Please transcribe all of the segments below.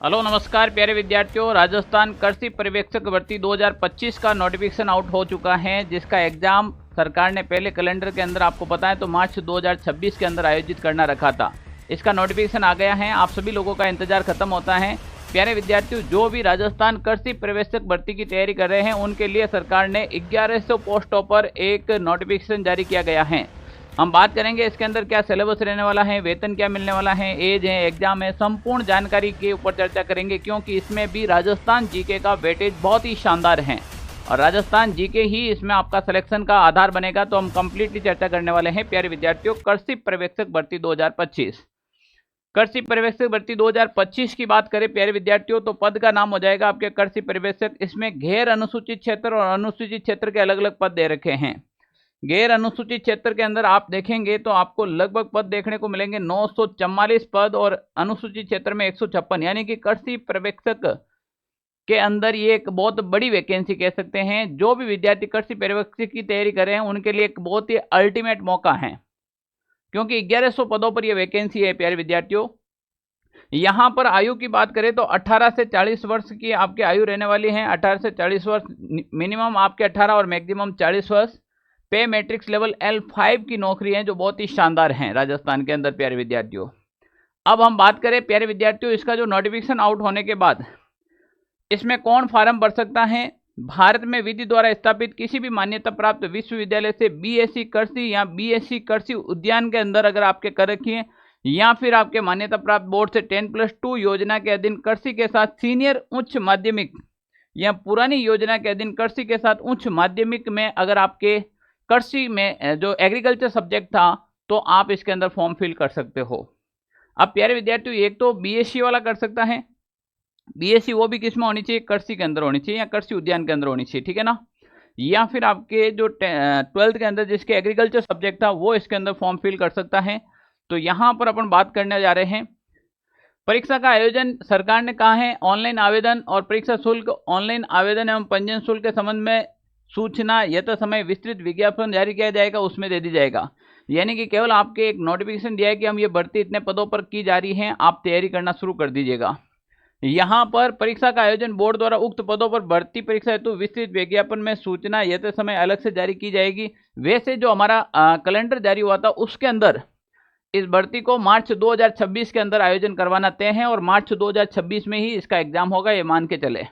Hello नमस्कार प्यारे विद्यार्थियों। राजस्थान कृषि पर्यवेक्षक भर्ती 2025 का नोटिफिकेशन आउट हो चुका है, जिसका एग्जाम सरकार ने पहले कैलेंडर के अंदर आपको पता है तो मार्च 2026 के अंदर आयोजित करना रखा था। इसका नोटिफिकेशन आ गया है, आप सभी लोगों का इंतजार खत्म होता है। प्यारे विद्यार्थियों, जो भी राजस्थान कृषि पर्यवेक्षक भर्ती की तैयारी कर रहे हैं उनके लिए सरकार ने 1100 पोस्टों पर एक नोटिफिकेशन जारी किया गया है। हम बात करेंगे इसके अंदर क्या सिलेबस रहने वाला है, वेतन क्या मिलने वाला है, एज है, एग्जाम है, संपूर्ण जानकारी के ऊपर चर्चा करेंगे, क्योंकि इसमें भी राजस्थान जीके का वेटेज बहुत ही शानदार है और राजस्थान जीके ही इसमें आपका सिलेक्शन का आधार बनेगा। तो हम कंप्लीटली चर्चा करने वाले हैं प्यारे विद्यार्थियों कृषि पर्यवेक्षक भर्ती 2025। कृषि पर्यवेक्षक भर्ती 2025 की बात करें प्यारे विद्यार्थियों तो पद का नाम हो जाएगा आपके कृषि पर्यवेक्षक। इसमें गैर अनुसूचित क्षेत्र और अनुसूचित क्षेत्र के अलग अलग पद दे रखे हैं। गैर अनुसूचित क्षेत्र के अंदर आप देखेंगे तो आपको लगभग पद देखने को मिलेंगे 944 पद और अनुसूचित क्षेत्र में 156, यानी कि कृषि पर्यवेक्षक के अंदर ये एक बहुत बड़ी वैकेंसी कह सकते हैं। जो भी विद्यार्थी कृषि पर्यवेक्षक की तैयारी कर रहे हैं उनके लिए एक बहुत ही अल्टीमेट मौका है, क्योंकि 1100 पदों पर यह वैकेंसी है प्यारे विद्यार्थियों। यहाँ पर आयु की बात करें तो 18 से 40 वर्ष की आपकी आयु रहने वाली है। 18 से 40 वर्ष, मिनिमम आपके 18 और मैक्सिमम 40 वर्ष। पे मैट्रिक्स लेवल L5 की नौकरी है, जो बहुत ही शानदार है राजस्थान के अंदर प्यारे विद्यार्थियों। अब हम बात करें प्यारे विद्यार्थियों इसका जो नोटिफिकेशन आउट होने के बाद इसमें कौन फार्म भर सकता है। भारत में विधि द्वारा स्थापित किसी भी मान्यता प्राप्त विश्वविद्यालय से बीएससी कृषि या बीएससी कृषि उद्यान के अंदर अगर आपके कर रखी है, या फिर आपके मान्यता प्राप्त बोर्ड से 10+2 योजना के अधीन कृषि के साथ सीनियर उच्च माध्यमिक या पुरानी योजना के अधीन कृषि के साथ उच्च माध्यमिक में अगर आपके कृषि में जो एग्रीकल्चर सब्जेक्ट था तो आप इसके अंदर फॉर्म फिल कर सकते हो। अब प्यारे विद्यार्थियों, एक तो बीएससी वाला कर सकता है। बीएससी वो भी किस में होनी चाहिए, कृषि के अंदर होनी चाहिए या कृषि उद्यान के अंदर होनी चाहिए, ठीक है ना। या फिर आपके जो 12th के अंदर जिसके एग्रीकल्चर सब्जेक्ट था वो इसके अंदर फॉर्म फिल कर सकता है। तो यहाँ पर अपन बात करने जा रहे हैं परीक्षा का आयोजन सरकार ने कहा है ऑनलाइन आवेदन और परीक्षा शुल्क, ऑनलाइन आवेदन एवं पंजीयन शुल्क के संबंध में सूचना यथा समय विस्तृत विज्ञापन जारी किया जाएगा, उसमें दे दी जाएगा। यानी कि केवल आपके एक नोटिफिकेशन दिया है कि हम ये भर्ती इतने पदों पर की जा रही है, आप तैयारी करना शुरू कर दीजिएगा। यहाँ पर परीक्षा का आयोजन बोर्ड द्वारा उक्त पदों पर भर्ती परीक्षा हेतु विस्तृत विज्ञापन में सूचना यथा समय अलग से जारी की जाएगी। वैसे जो हमारा कैलेंडर जारी हुआ था उसके अंदर इस भर्ती को मार्च 2026 के अंदर आयोजन करवाना तय है और मार्च 2026 में ही इसका एग्जाम होगा, ये मान के चले।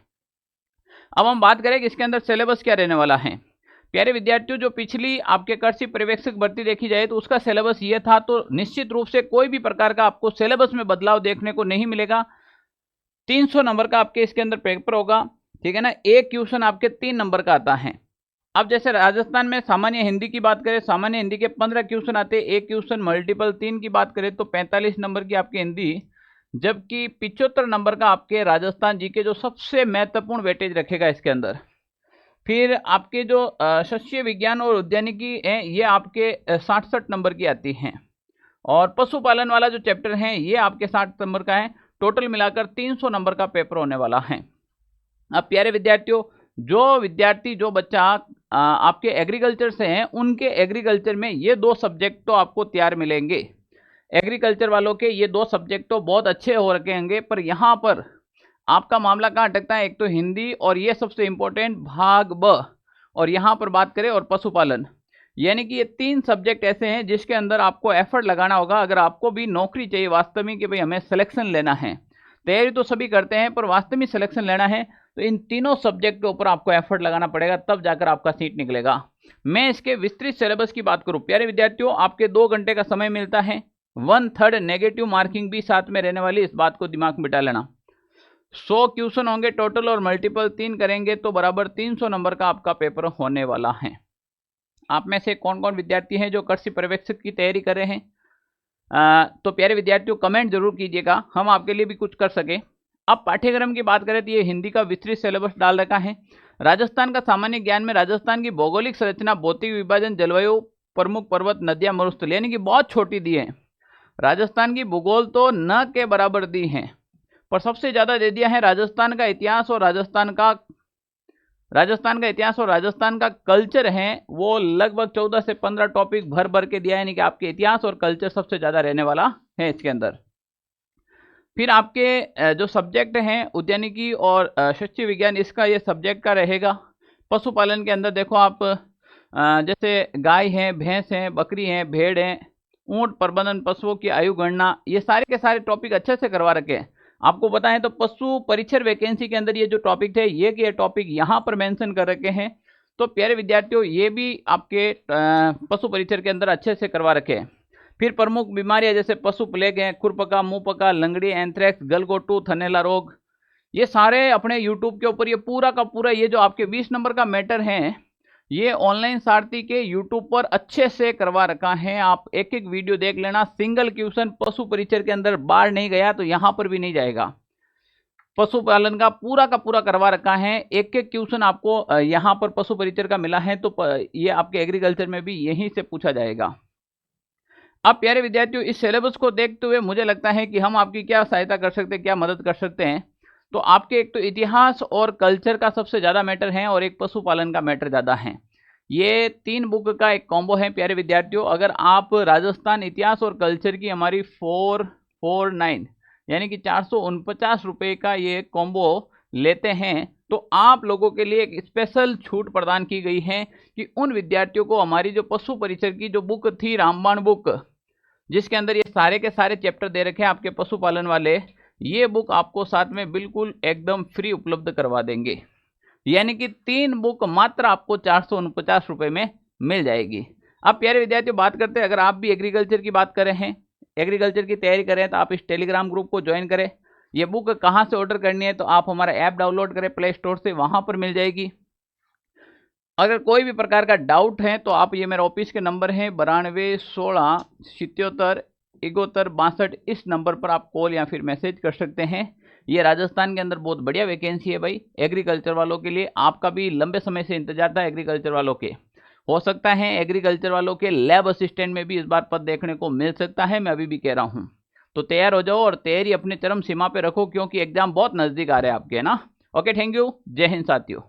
अब हम बात करें कि इसके अंदर सिलेबस क्या रहने वाला है। प्यारे विद्यार्थियों, जो पिछली आपके कृषि पर्यवेक्षक भर्ती देखी जाए तो उसका सिलेबस ये था, तो निश्चित रूप से कोई भी प्रकार का आपको सिलेबस में बदलाव देखने को नहीं मिलेगा। 300 नंबर का आपके इसके अंदर पेपर होगा, ठीक है ना। एक क्वेश्चन आपके 3 नंबर का आता है। अब जैसे राजस्थान में सामान्य हिंदी की बात करें, सामान्य हिंदी के 15 क्वेश्चन आते हैं, एक क्वेश्चन मल्टीपल 3 की बात करें तो 45 नंबर की आपकी हिंदी, जबकि 75 नंबर का आपके राजस्थान जी के जो सबसे महत्वपूर्ण वेटेज रखेगा इसके अंदर। फिर आपके जो शस्य विज्ञान और उद्यानिकी है ये आपके 67 नंबर की आती हैं, और पशुपालन वाला जो चैप्टर है ये आपके 60 नंबर का है। टोटल मिलाकर 300 नंबर का पेपर होने वाला है। अब प्यारे विद्यार्थियों, जो बच्चा आपके एग्रीकल्चर से हैं उनके एग्रीकल्चर में ये 2 सब्जेक्ट तो आपको तैयार मिलेंगे। एग्रीकल्चर वालों के ये 2 सब्जेक्ट तो बहुत अच्छे हो रखे होंगे, पर यहाँ पर आपका मामला कहाँ अटकता है, एक तो हिंदी और ये सबसे इंपॉर्टेंट भाग ब, और यहाँ पर बात करें और पशुपालन। यानी कि ये 3 सब्जेक्ट ऐसे हैं जिसके अंदर आपको एफर्ट लगाना होगा। अगर आपको भी नौकरी चाहिए वास्तव में कि भाई हमें सिलेक्शन लेना है, तैयारी तो सभी करते हैं पर वास्तव में सिलेक्शन लेना है, तो इन तीनों सब्जेक्ट के ऊपर आपको एफर्ट लगाना पड़ेगा, तब जाकर आपका सीट निकलेगा। मैं इसके विस्तृत सिलेबस की बात करूं प्यारे विद्यार्थियों, आपके 2 घंटे का समय मिलता है। 1/3 नेगेटिव मार्किंग भी साथ में रहने वाली, इस बात को दिमाग में बिठा लेना। 100 क्वेश्चन होंगे टोटल और मल्टीपल 3 करेंगे तो बराबर 300 नंबर का आपका पेपर होने वाला है। आप में से कौन कौन विद्यार्थी हैं जो कृषि पर्यवेक्षक की तैयारी कर रहे हैं, तो प्यारे विद्यार्थियों कमेंट जरूर कीजिएगा, हम आपके लिए भी कुछ कर सके। अब पाठ्यक्रम की बात करें तो ये हिंदी का विस्तृत सिलेबस डाल रखा है। राजस्थान का सामान्य ज्ञान में राजस्थान की भौगोलिक संरचना, भौतिक विभाजन, जलवायु, प्रमुख पर्वत, नदियां, मरुस्थल, यानी कि बहुत छोटी दी है। राजस्थान की भूगोल तो न के बराबर दी है, पर सबसे ज्यादा दे दिया है राजस्थान का इतिहास और राजस्थान का कल्चर है, वो लगभग 14 से 15 टॉपिक भर भर के दिया है। यानी कि आपके इतिहास और कल्चर सबसे ज्यादा रहने वाला है इसके अंदर। फिर आपके जो सब्जेक्ट हैं उद्यानिकी और शस्य विज्ञान, इसका ये सब्जेक्ट का रहेगा। पशुपालन के अंदर देखो आप जैसे गाय हैं, भैंस हैं, बकरी हैं, भेड़ हैं, ऊंट प्रबंधन, पशुओं की आयु गणना, ये सारे के सारे टॉपिक अच्छे से करवा रखे हैं। आपको बताएं तो पशु परिचर वैकेंसी के अंदर ये जो टॉपिक थे, ये टॉपिक यहाँ पर मेंशन कर रखे हैं। तो प्यारे विद्यार्थियों, ये भी आपके पशु परिचर के अंदर अच्छे से करवा रखे हैं। फिर प्रमुख बीमारियां जैसे पशु प्लेग है, खुरपका, मुंहपका, लंगड़ी, एंथ्रेक्स, गलगोटू, थनैला रोग, ये सारे अपने यूट्यूब के ऊपर ये पूरा का पूरा ये जो आपके 20 नंबर का मैटर है, ये ऑनलाइन सारथी के यूट्यूब पर अच्छे से करवा रखा है। आप एक एक वीडियो देख लेना। सिंगल क्वेश्चन पशु परिचर के अंदर बाहर नहीं गया तो यहां पर भी नहीं जाएगा। पशुपालन का पूरा करवा रखा है। एक एक क्वेश्चन आपको यहाँ पर पशु परिचर का मिला है, तो ये आपके एग्रीकल्चर में भी यहीं से पूछा जाएगा। अब प्यारे विद्यार्थियों, इस सिलेबस को देखते हुए मुझे लगता है कि हम आपकी क्या सहायता कर सकते हैं, क्या मदद कर सकते हैं। तो आपके एक तो इतिहास और कल्चर का सबसे ज़्यादा मैटर है और एक पशुपालन का मैटर ज़्यादा है। ये 3 बुक का एक कॉम्बो है प्यारे विद्यार्थियों। अगर आप राजस्थान इतिहास और कल्चर की हमारी 449 यानी कि 449 रुपये का ये कॉम्बो लेते हैं, तो आप लोगों के लिए एक स्पेशल छूट प्रदान की गई है कि उन विद्यार्थियों को हमारी जो पशु परिचर की जो बुक थी, रामबाण बुक, जिसके अंदर ये सारे के सारे चैप्टर दे रखे हैं आपके पशुपालन वाले, ये बुक आपको साथ में बिल्कुल एकदम फ्री उपलब्ध करवा देंगे। यानी कि 3 बुक मात्र आपको 449 रुपये में मिल जाएगी। अब प्यारे विद्यार्थियों, बात करते हैं, अगर आप भी एग्रीकल्चर की बात कर रहे हैं, एग्रीकल्चर की तैयारी करें, तो आप इस टेलीग्राम ग्रुप को ज्वाइन करें। ये बुक कहाँ से ऑर्डर करनी है, तो आप हमारा ऐप डाउनलोड करें प्ले स्टोर से, वहाँ पर मिल जाएगी। अगर कोई भी प्रकार का डाउट है तो आप, ये मेरा ऑफिस के नंबर है 92 16 77 71 62, इस नंबर पर आप कॉल या फिर मैसेज कर सकते हैं। ये राजस्थान के अंदर बहुत बढ़िया वैकेंसी है भाई एग्रीकल्चर वालों के लिए। आपका भी लंबे समय से इंतजार था एग्रीकल्चर वालों के। हो सकता है एग्रीकल्चर वालों के लैब असिस्टेंट में भी इस बार पद देखने को मिल सकता है, मैं अभी भी कह रहा हूँ। तो तैयार हो जाओ और तैयारी अपने चरम सीमा पे रखो, क्योंकि एग्जाम बहुत नज़दीक आ रहे हैं आपके, है ना। ओके, थैंक यू, जय हिंद साथियों।